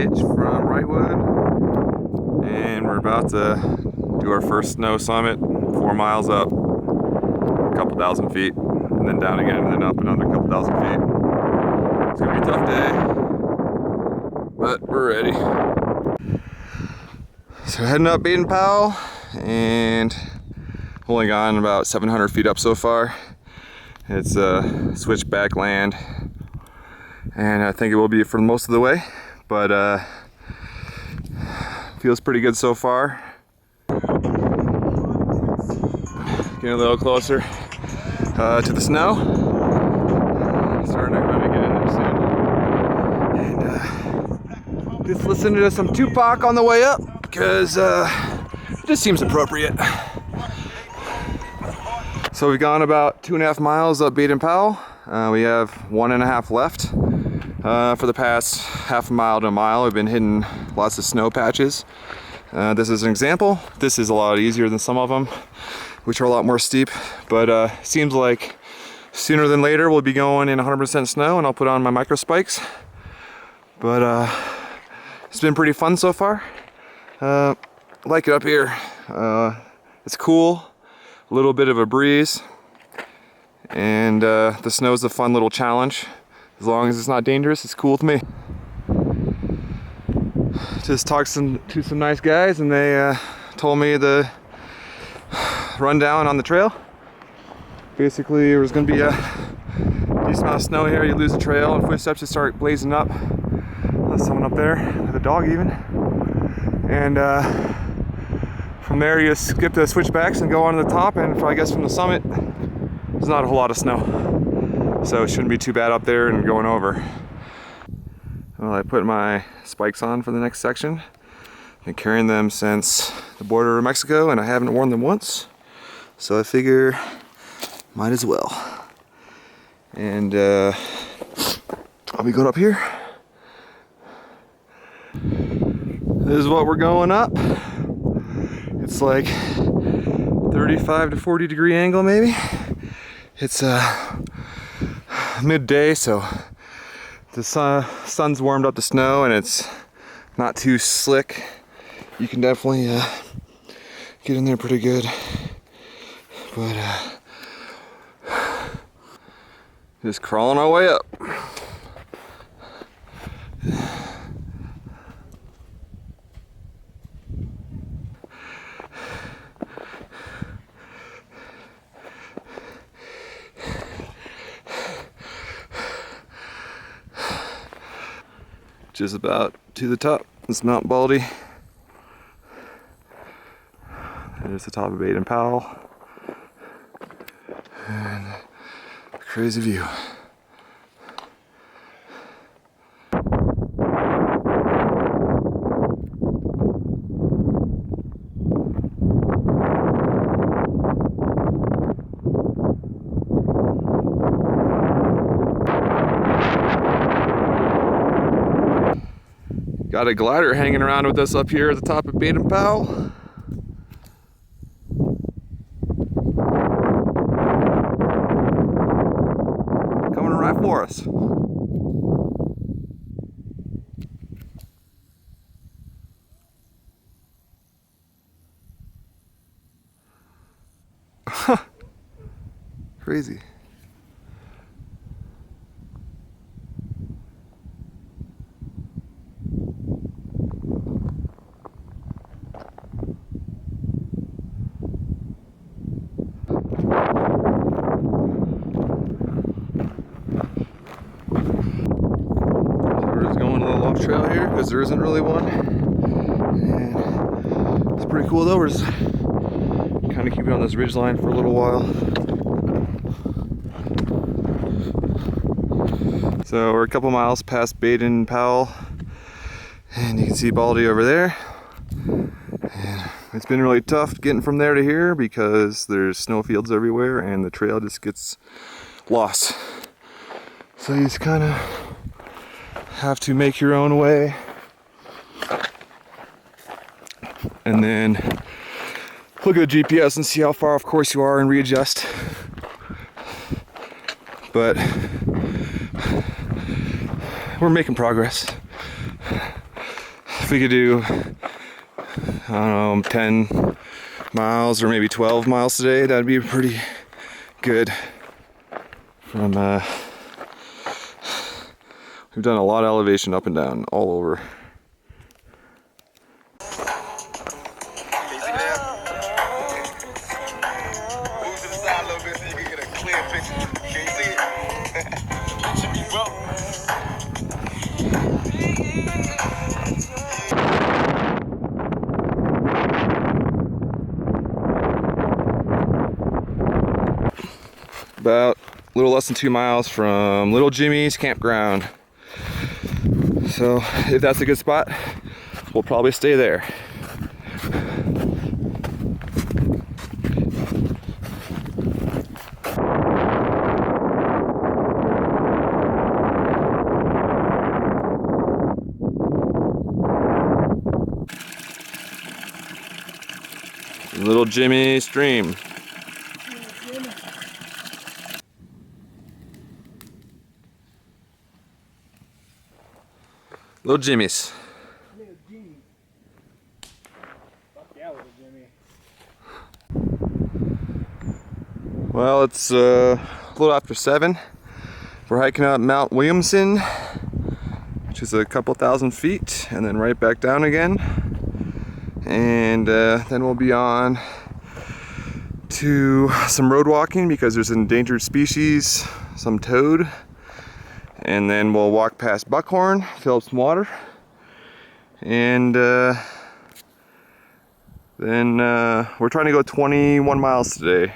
hitch from Wrightwood, and we're about to do our first snow summit, 4 miles up, a couple thousand feet, and then down again, and then up another couple thousand feet. It's gonna be a tough day, but we're ready. So heading up Baden-Powell and holding on about 700 feet up so far. It's switchback land, and I think it will be for most of the way, but feels pretty good so far. Getting a little closer to the snow. Starting to kind of get in there soon. And just listening to some Tupac on the way up, because it just seems appropriate. So we've gone about 2.5 miles up Baden-Powell. We have 1.5 left. For the past half a mile to a mile, we've been hitting lots of snow patches. This is an example. This is a lot easier than some of them, which are a lot more steep. But seems like sooner than later we'll be going in 100% snow, and I'll put on my micro spikes. But it's been pretty fun so far. Like it up here. It's cool. A little bit of a breeze, and the snow's a fun little challenge. As long as it's not dangerous, it's cool with me. Just talked to some nice guys, and they told me the rundown on the trail. Basically, there was going to be a decent amount of snow here. You lose the trail, and footsteps just start blazing up. There's someone up there with a dog even, and from there, you skip the switchbacks and go on to the top, and I guess from the summit, there's not a whole lot of snow. So it shouldn't be too bad up there and going over. Well, I put my spikes on for the next section. I've been carrying them since the border of Mexico, and I haven't worn them once. So I figure, might as well. And I'll be going up here. This is what we're going up. It's like 35 to 40 degree angle maybe. It's midday, so the sun's warmed up the snow and it's not too slick. You can definitely get in there pretty good. But just crawling our way up. Just about to the top. It's Mount Baldy. There's the top of Baden-Powell. And a crazy view. Got a glider hanging around with us up here at the top of Baden-Powell. Coming right for us. Crazy. Trail here because there isn't really one, and it's pretty cool though. We're just kind of keeping on this ridgeline for a little while. So we're a couple miles past Baden-Powell, and you can see Baldy over there. And it's been really tough getting from there to here because there's snowfields everywhere and the trail just gets lost. So you just kind of have to make your own way, and then look at the GPS and see how far off course you are and readjust. But we're making progress. If we could do, I don't know, 10 miles or maybe 12 miles today, that'd be pretty good. From we've done a lot of elevation up and down all over. About a little less than 2 miles from Little Jimmy's campground. So if that's a good spot, we'll probably stay there. Little Jimmy stream. Little Jimmy's. Little Jimmy. Fuck yeah, Little Jimmy. Well, it's a little after 7. We're hiking up Mount Williamson, which is a couple thousand feet, and then right back down again. And then we'll be on to some road walking because there's an endangered species, some toad. And then we'll walk past Buckhorn, fill up some water, and then we're trying to go 21 miles today.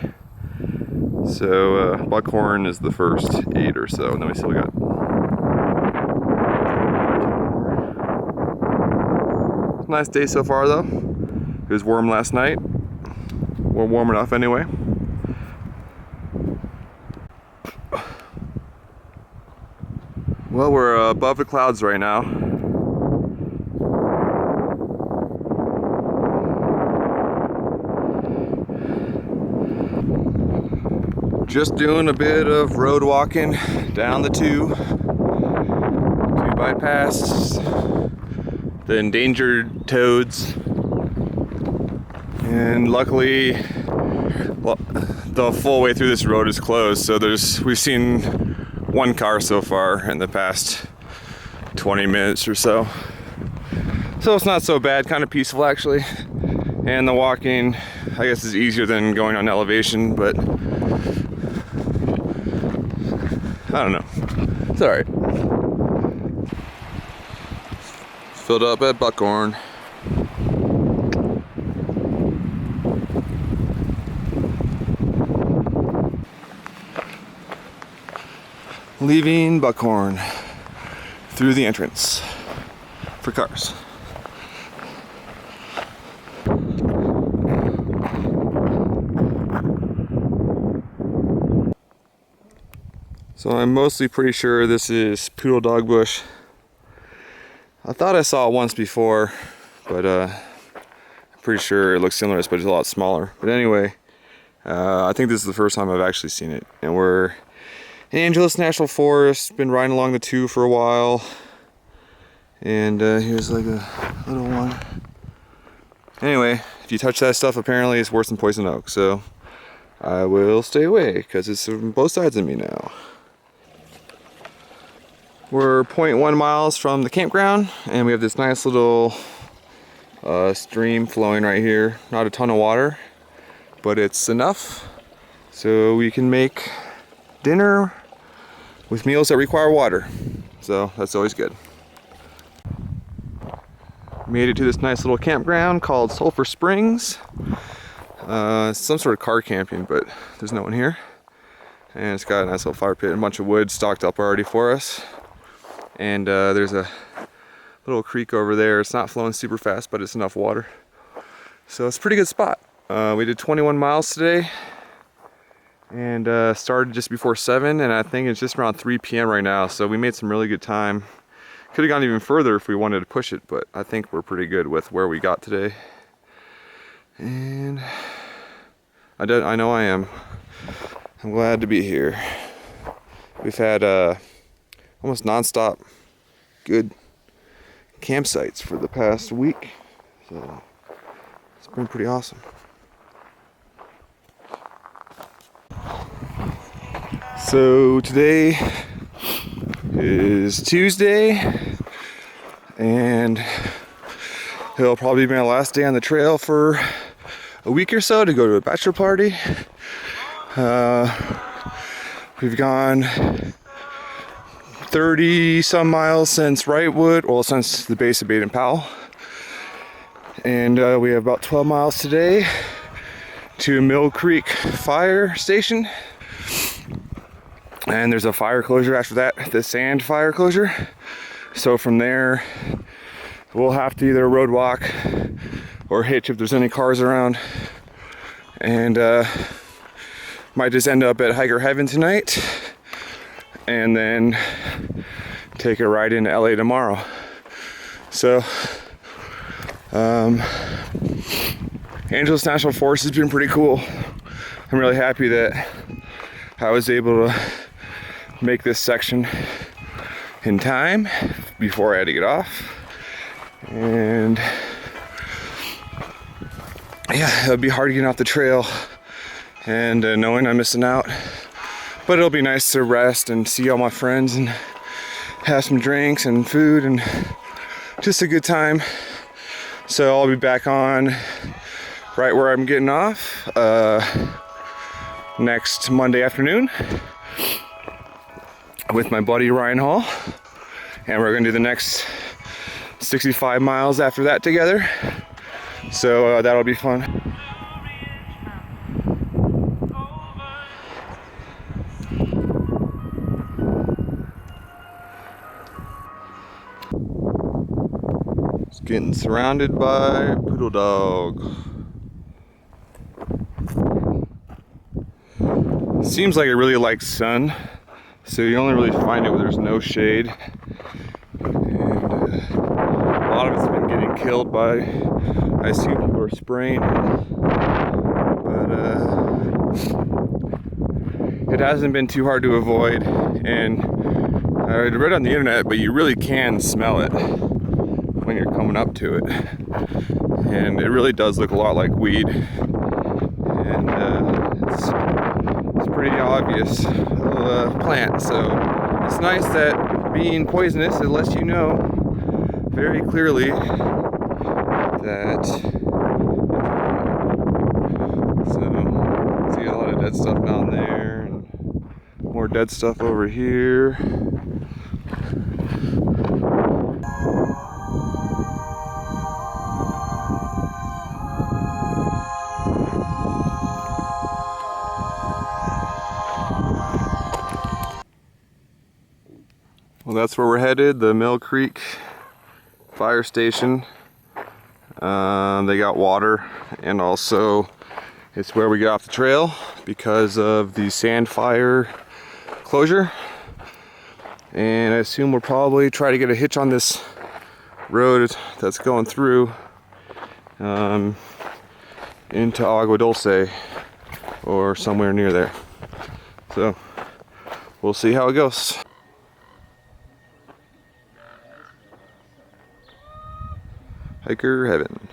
So Buckhorn is the first 8 or so, and then we still got. Nice day so far though. It was warm last night. We're warm enough anyway. Well, we're above the clouds right now. Just doing a bit of road walking down the 2 bypass the endangered toads. And luckily, well, the full way through this road is closed, so we've seen 1 car so far in the past 20 minutes or so. So it's not so bad, kind of peaceful actually. And the walking, I guess, is easier than going on elevation, but I don't know. It's alright. Filled up at Buckhorn. Leaving Buckhorn through the entrance for cars. So I'm mostly pretty sure this is poodle dog bush. I thought I saw it once before, but I'm pretty sure it looks similar, but it's a lot smaller. But anyway, I think this is the first time I've actually seen it, and we're in Angeles National Forest. Been riding along the 2 for a while, and here's like a little one. Anyway, if you touch that stuff, apparently it's worse than poison oak, so I will stay away because it's on both sides of me now. We're 0.1 miles from the campground, and we have this nice little stream flowing right here. Not a ton of water, but it's enough so we can make dinner with meals that require water. So that's always good. Made it to this nice little campground called Sulphur Springs. Some sort of car camping, but there's no one here. And it's got a nice little fire pit and a bunch of wood stocked up already for us. And there's a little creek over there. It's not flowing super fast, but it's enough water. So it's a pretty good spot. We did 21 miles today and started just before 7, and I think it's just around 3 p.m. right now. So we made some really good time. Could have gone even further if we wanted to push it, but I think we're pretty good with where we got today. And I know I am. I'm glad to be here. We've had almost non-stop good campsites for the past week. So it's been pretty awesome. So today is Tuesday, and it'll probably be my last day on the trail for a week or so to go to a bachelor party. We've gone 30 some miles since Wrightwood, well, since the base of Baden-Powell. And we have about 12 miles today to Mill Creek Fire Station. And there's a fire closure after that, the sand fire closure. So from there, we'll have to either road walk or hitch if there's any cars around. And might just end up at Hiker Heaven tonight, and then take a ride into LA tomorrow. So, Angeles National Forest has been pretty cool. I'm really happy that I was able to make this section in time before I had to get off. And yeah, it'll be hard getting off the trail and knowing I'm missing out, but it'll be nice to rest and see all my friends and have some drinks and food and just a good time. So I'll be back on right where I'm getting off next Monday afternoon with my buddy Ryan Hall, and we're gonna do the next 65 miles after that together. So that'll be fun. Getting surrounded by poodle dog. Seems like it really likes sun, so you only really find it when there's no shade. And a lot of it's been getting killed by, I assume people are spraying. But it hasn't been too hard to avoid. And I read on the internet, but you really can smell it when you're coming up to it, and it really does look a lot like weed, and it's pretty obvious plant. So it's nice that being poisonous, it lets you know very clearly that. So see a lot of dead stuff down there and more dead stuff over here. Well, that's where we're headed, the Mill Creek Fire Station. They got water, and also it's where we get off the trail because of the sand fire closure. And I assume we'll probably try to get a hitch on this road that's going through into Agua Dulce or somewhere near there. So we'll see how it goes. Hiker Heaven.